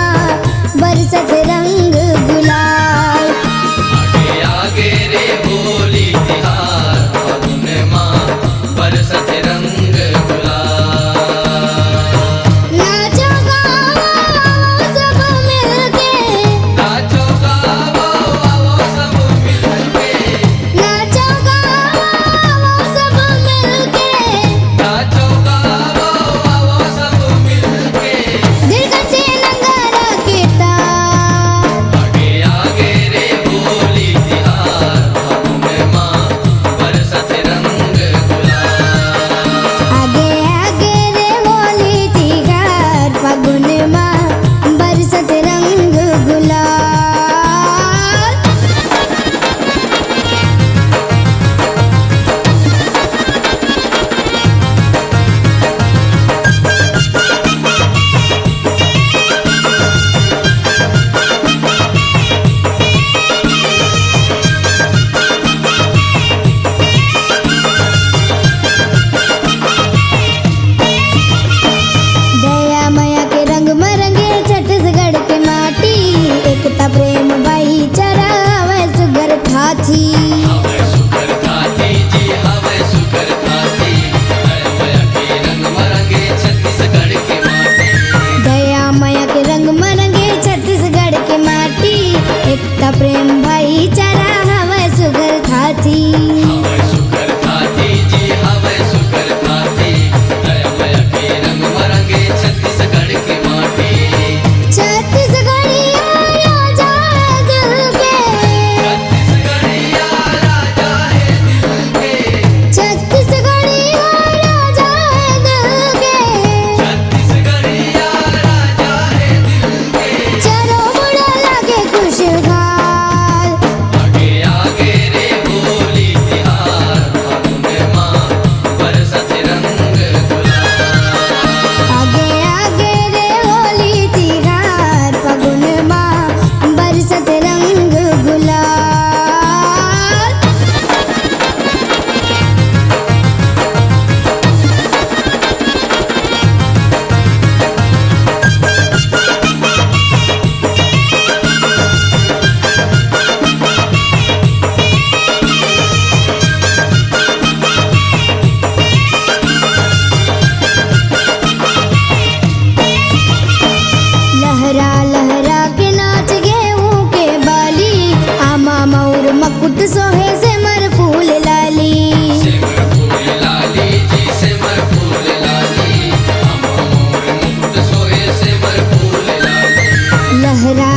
माँ बरसत रंग गुलाल। आगे आगे रे होली तिहार फागुन माँ बरसत रंग गुलाल। नाचो गाओ सब मिलके, नाचो गाओ आओ सब मिलके, नाचो गाओ सब मिलके, नाचो गाओ आओ सब मिलके। दिलकश नगारा के तार। आगे आगे रे होली तिहार फागुन माँ बरसत रंग गुलाल। आगे आगे रे होली तिहार फागुन माँ बरसत रंग गुलाल। दया माया के रंग मरंगे छत्तीसगढ़ के माटी, एकता प्रेम भाईचारा हवे सुगर ठाठी। हवे सुकर खाती जी हवे सुकर खाती दया के रंग मरंगे छत्तीसगढ़ के माटी। दया माया के रंग मरंगे छत्तीसगढ़ के माटी, एकता प्रेम भाईचारा हवे सुगर ठाठी। हवे सुकर खाती जी हवे सुकर खाती दया के रंग मरंगे छत्तीसगढ़ के माटी। छत्तीसगढ़िया राजा है दिल के, छत्तीसगढ़िया राजा है दिल के, छत्तीसगढ़िया राजा है दिल के। छत्तीसगढ़िया राजा है दिल के। चलो मुड़ा लगे खुशहाल। आगे आगे रे होली तिहार फागुन माँ बरसत रंग गुलाल। आगे आगे रे होली तिहार फागुन माँ बरसत रंग गुलाल। लहरा लहरा के नाच गेहूं के बाली, आमा मऊर मकुट सोहे से मर फूल लाली। सिमर फूल लाली जी सिमर फूल लाली अमर मोर मुकुट सोए सिमर फूल लाली। लहरा